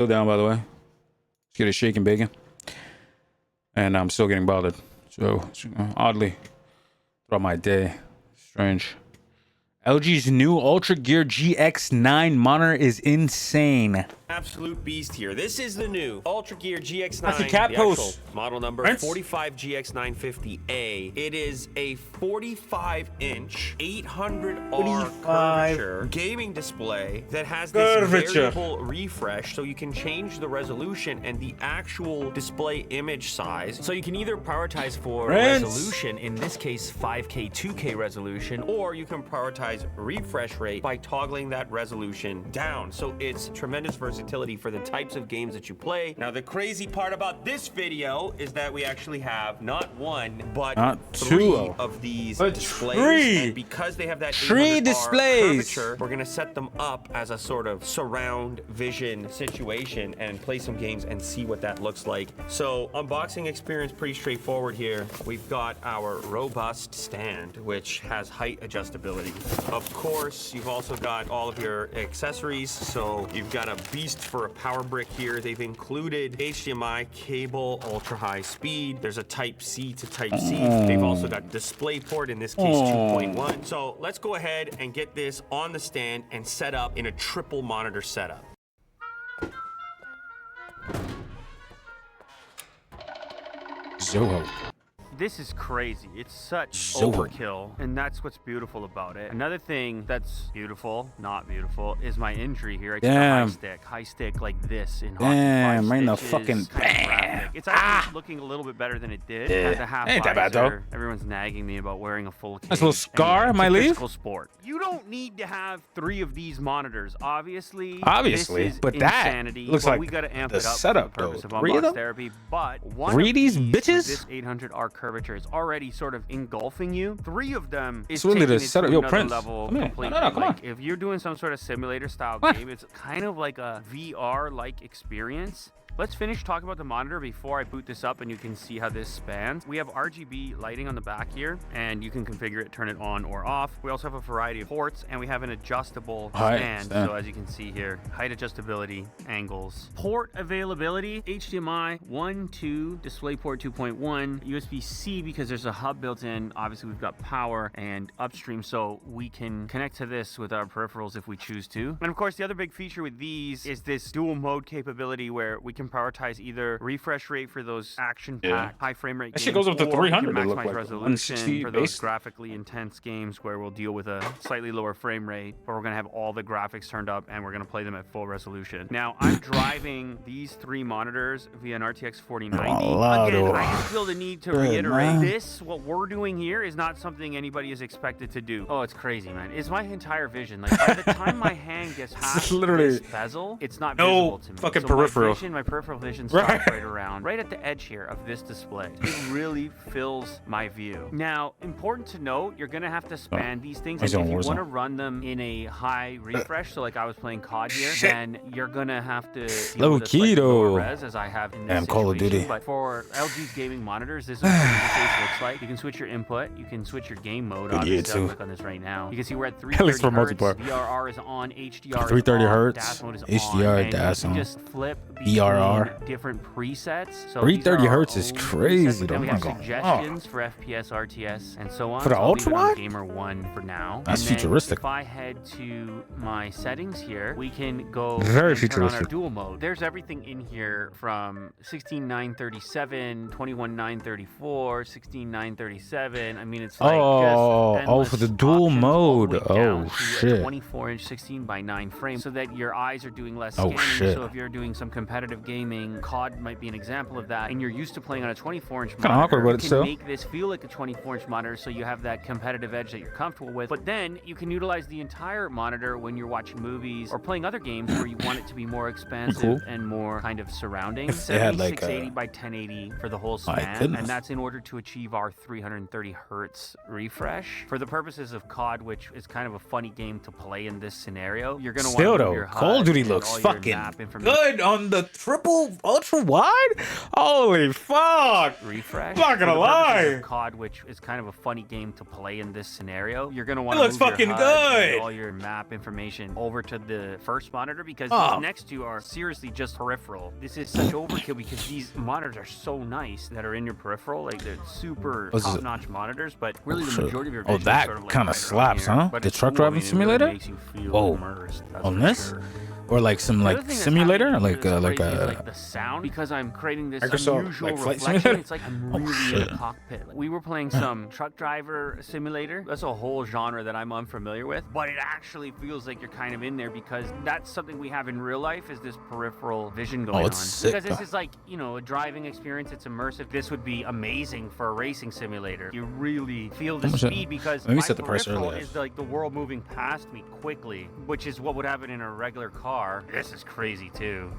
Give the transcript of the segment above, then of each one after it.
Still down, by the way. Let's get a shake and bacon. And I'm still getting bothered. So, oddly, throughout my day. Strange. LG's new UltraGear GX9 monitor is insane. Absolute beast here. This is the new UltraGear GX9. That's a cat post. Model number 45 GX950A. It is a 45-inch 800R curvature gaming display that has this variable refresh, so you can change the resolution and the actual display image size. So you can either prioritize for resolution, in this case 5K 2K resolution, or you can prioritize refresh rate by toggling that resolution down. So it's tremendous versatility for the types of games that you play. Now, the crazy part about this video is that we actually have not one, but three of these displays. And because they have that 800R curvature, we're gonna set them up as a sort of surround vision situation and play some games and see what that looks like. So unboxing experience pretty straightforward here. We've got our robust stand, which has height adjustability. Of course, you've also got all of your accessories. So you've got a beast for a power brick here. They've included HDMI cable, ultra high speed. There's a type C to type C. They've also got DisplayPort, in this case 2.1. So let's go ahead and get this on the stand and set up in a triple monitor setup. Zoho. This is crazy. It's such overkill, and that's what's beautiful about it. Another thing that's beautiful, not beautiful, is my injury here. I took a high stick like this in hockey. Damn, right in the fucking It's actually looking a little bit better than it did. At the half ain't that bad though. Everyone's nagging me about wearing a full cage. That's a little scar on my leaf. Sport. You don't need to have 3 of these monitors, obviously. Obviously, but insanity. that looks like we gotta amp the it up setup for the purpose of though. 3 of them? therapy, but one of these bitches? This 800R curvature is already sort of engulfing you. 3 of them is really taking the it setup. to Yo, another Prince, level come here. completely. No, come on. If you're doing some sort of simulator style game, it's kind of like a VR-like experience. Let's finish talking about the monitor before I boot this up and you can see how this spans. We have RGB lighting on the back here, and you can configure it, turn it on or off. We also have a variety of ports, and we have an adjustable stand. So as you can see here, height adjustability, angles. Port availability, HDMI 1, 2, DisplayPort 2.1, USB-C because there's a hub built in. Obviously, we've got power and upstream, so we can connect to this with our peripherals if we choose to. And of course, the other big feature with these is this dual mode capability where we can prioritize either refresh rate for those action-packed high frame rate games, shit goes up to 300. maximize resolution for those graphically intense games where we'll deal with a slightly lower frame rate, but we're gonna have all the graphics turned up and we're gonna play them at full resolution. Now, I'm driving these 3 monitors via an RTX 4090. Again, I just feel the need to reiterate this. What we're doing here is not something anybody is expected to do. Oh, it's crazy, man. It's my entire vision. Like, by the time my hand gets past this bezel, it's not visible to me. Fucking so peripheral. My peripheral vision stops right at the edge here of this display. It really fills my view. Now, important to note, you're gonna have to span these things, and if you want to run them in a high refresh, so like I was playing COD here, then you're gonna have to deal with a slightly lower res, as I have in this situation. Call of Duty. But for LG's gaming monitors, this is what the interface looks like. You can switch your input, you can switch your game mode. Obviously, I'll click on this right now. You can see we're at 330 hertz. VRR is on, HDR 330 hertz. DAS mode is HDR, on, DAS on. just flip VRR. different presets. So 330 hertz is crazy. Then we have suggestions for FPS, RTS, and so on. For the ultra wide? Gamer 1 for now. That's futuristic. If I head to my settings here, we can go very turn on our futuristic. dual mode. There's everything in here from 16:937, 21:934, 16:937. I mean, it's like just for the dual mode. Oh shit. 24-inch 16:9 frame, so that your eyes are doing less scanning. So if you're doing some competitive gaming, COD might be an example of that, and you're used to playing on a 24-inch monitor, awkward, but you it's can still make this feel like a 24-inch monitor, so you have that competitive edge that you're comfortable with. But then you can utilize the entire monitor when you're watching movies or playing other games where you want it to be more expansive and more kind of surrounding. 7680 by 1080 for the whole span, and that's in order to achieve our 330 hertz refresh. For the purposes of COD, which is kind of a funny game to play in this scenario, you're gonna want to Call of Duty looks fucking good on the a triple ultra wide? Holy fuck! Refresh. Not gonna For the purposes lie. of COD, which is kind of a funny game to play in this scenario, you're gonna want It to looks move fucking your HUD and good. all your map information over to the first monitor because Oh. these next two are seriously just peripheral. This is such overkill because these monitors are so nice that are in your peripheral, like they're super What's this? top-notch monitors. But really, the shit. majority of your Oh, vision that is sort of like kinda right slaps, around here. huh? But The it's truck cool. I driving mean, simulator? It really makes you feel Whoa. immersed. That's On for this? sure. Or like some The like other thing that's simulator, happening like is like crazy is, a like the sound because I'm creating this Microsoft, unusual like, flight reflection. simulator? It's like I'm Oh, really in shit. a cockpit. Like, we were playing some truck driver simulator. That's a whole genre that I'm unfamiliar with, but it actually feels like you're kind of in there because that's something we have in real life is this peripheral vision going it's on. sick, Because this though. is like, you know, a driving experience. It's immersive. This would be amazing for a racing simulator. You really feel the How much that- speed because Let me my set the price peripheral earlier. is like the world moving past me quickly, which is what would happen in a regular car. This is crazy too.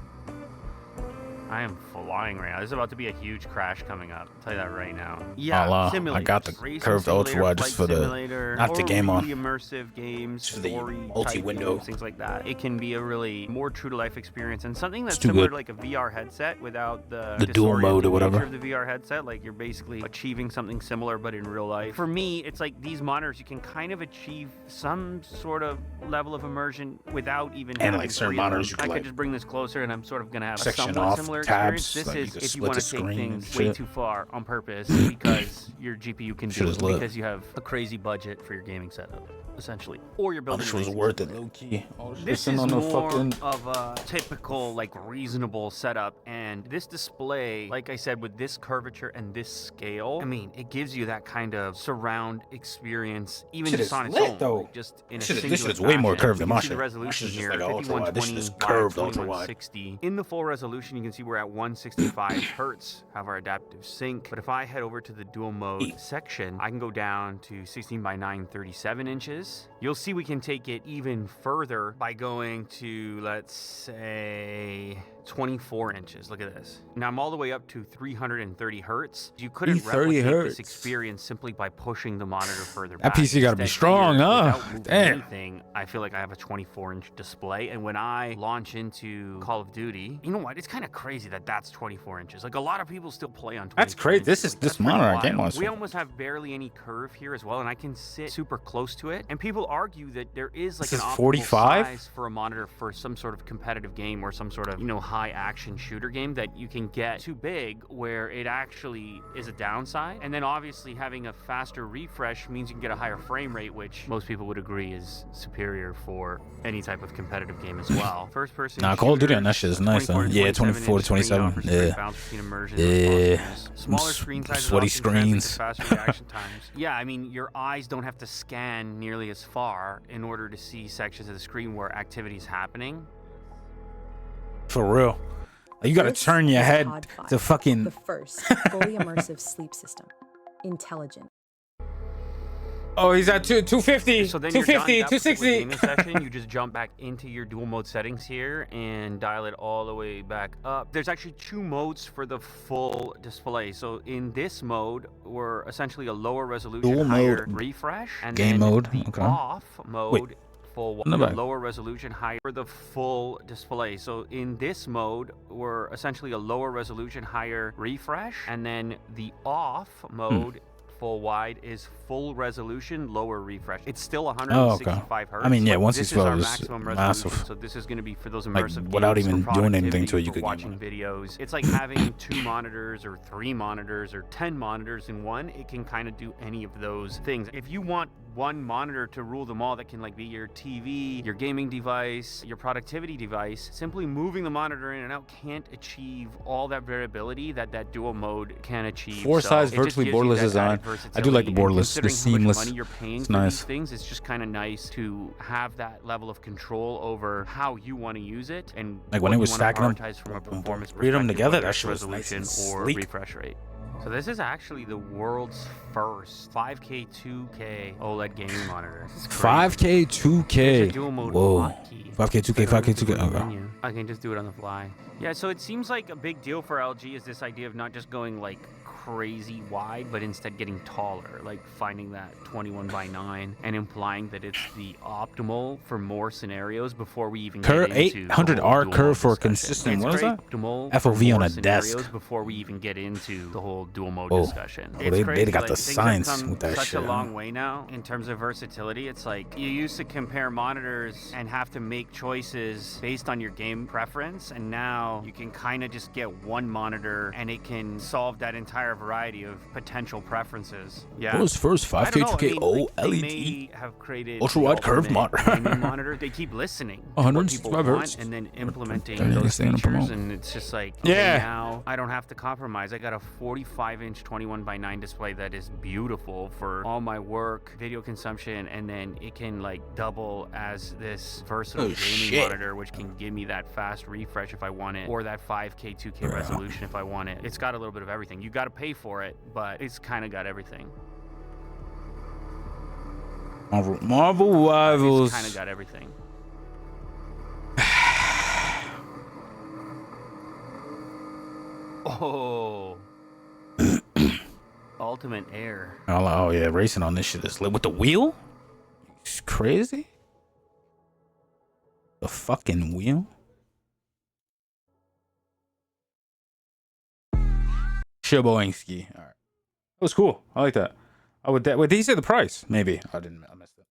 I am flying right now. There's about to be a huge crash coming up. I'll tell you that right now. Yeah, Allah, I simulators. got the Racing curved ultra simulator, wide just flight for the- simulator, not the or game on. really immersive games, Just for the story multi-window. things like that. It can be a really more true to life experience and something that's too similar good. to like a VR headset without the dual mode or disorienting whatever. nature of the VR headset. Like you're basically achieving something similar but in real life. For me, it's like these monitors you can kind of achieve some sort of level of immersion without even And, having like, certain three of them. monitors you I can, could like, just bring this closer and I'm sort of gonna have a section somewhat off similar tabs, experience. This like, you is can if you split want the to take screen things and way shit. too far on purpose because your GPU can Shit do is it lit. because you have a crazy budget for your gaming setup, essentially, or you're How building. much a was racing worth it, simulator. low key? Oh, shit, This sitting is on the more fucking. of a typical, like, reasonable setup, and this display, like I said, with this curvature and this scale, I mean, it gives you that kind of surround experience, even Shit just is on its lit, own, though. like, just in a Shit, this singular shit is way more fashion. curved You than can my see the shit. resolution My shit's just here, like a ultra wide. This shit is 5120 by curved ultra wide. 2160. In the full resolution, you can see we're at 165 hertz, have our adaptive sync, but if I head over to the dual mode section, I can go down to 16 by 9, 37 inches. You'll see we can take it even further by going to, let's say, 24 inches. Look at this. Now I'm all the way up to 330 hertz. You couldn't 330 replicate hertz. this experience simply by pushing the monitor further That back. PC gotta be Instead, strong, here, huh? without moving Damn. anything, I feel like I have a 24-inch display, and when I launch into Call of Duty, you know what? It's kind of crazy that that's 24 inches. Like a lot of people still play on 24 That's crazy. inches. This is Like, this that's pretty monitor I wild. game on. We almost have barely any curve here as well, and I can sit super close to it. And people argue that there is like This an is optimal 45? size for a monitor for some sort of competitive game or some sort of, you know, high action shooter game that you can get too big where it actually is a downside. And then obviously having a faster refresh means you can get a higher frame rate, which most people would agree is superior for any type of competitive game as well. First person Nah, Call of Duty on that shooters, shit is nice, 24 huh? to Yeah, 27 24 to inch screen 27. offers great Yeah. balance between immersion Yeah. and responsiveness. Smaller screen sizes Sweaty often translate to screens. faster reaction times. Yeah, I mean, your eyes don't have to scan nearly as far in order to see sections of the screen where activity is happening. For real. You gotta This turn your is head Pod 5, to fucking. the first fully immersive sleep system. Intelligent. Oh, he's at 250, So then you're done 250, that particular 260. gaming session, you just jump back into your dual mode settings here and dial it all the way back up. There's actually two modes for the full display. So in this mode, we're essentially a lower resolution, Dual higher mode. refresh, and Game then mode, the okay. off mode. Full In the back. lower resolution, higher for the full display. So in this mode, we're essentially a lower resolution, higher refresh, and then the off mode. Full wide is full resolution, lower refresh. It's still 165 hertz. I mean, yeah, but once this you is spell our this, maximum massive. resolution. So this is going to be for those Like, immersive without games, even for doing anything to it, productivity, you for could game watching on. videos. It's like having 2 monitors or 3 monitors or 10 monitors in one. It can kind of do any of those things. If you want one monitor to rule them all, that can like be your TV, your gaming device, your productivity device, simply moving the monitor in and out can't achieve all that variability that that dual mode can achieve. Four So size it just virtually gives you borderless that design. added I do like the versatility, and borderless, the considering how much seamless. money you're paying It's for nice. these things, it's just kind of nice to have that level of control over how you want to use it and Like, what when it you was wanna stacking 'em, prioritize from a boom, boom, boom, performance read 'em perspective, together, whether that it's shit was nice resolution and or sleek. refresh rate. So this is actually the world's first 5K 2K OLED gaming monitor. This is crazy. 5K, There's 2K. a dual mode Whoa. hotkey. 5K, 2K, 5K, 2K. Click on the Okay. menu. I can just do it on the fly. Yeah, so it seems like a big deal for LG is this idea of not just going like crazy wide, but instead getting taller, like finding that 21:9 and implying that it's the optimal for more scenarios before we even get into 800R curve for discussion. consistent. It's What is great that? optimal FOV for on more a desk. scenarios before we even get into the whole dual mode Oh. discussion. Oh, It's they crazy, got the things have science come with that such shit, a huh? long way now in terms of versatility. It's like you used to compare monitors and have to make choices based on your game preference, and now you can kind of just get one monitor and it can solve that entire variety of potential preferences. Yeah. What was first? I 5K, don't know, 2K, they LED, may have created ultra the wide curve ultimate monitor. gaming monitor. They keep listening to what people 165 want hertz. and then implementing Don't need to those stay on a features, promote. and it's just like, Yeah. okay, now I don't have to compromise. I got a 45-inch 21:9 display that is beautiful for all my work, video consumption, and then it can like double as this versatile gaming shit. monitor, which can give me that fast refresh if I want it, or that 5K 2K resolution if I want it. It's got a little bit of everything. You got to pay for it, but it's kind of got everything. Marvel Rivals. It's kind of got everything. Oh. Ultimate Air. Oh yeah, racing on this shit is lit with the wheel. It's crazy. The fucking wheel. Shiboinski. All right, that was cool. I like that. I would. Wait, did he say the price? Maybe I didn't. I missed it.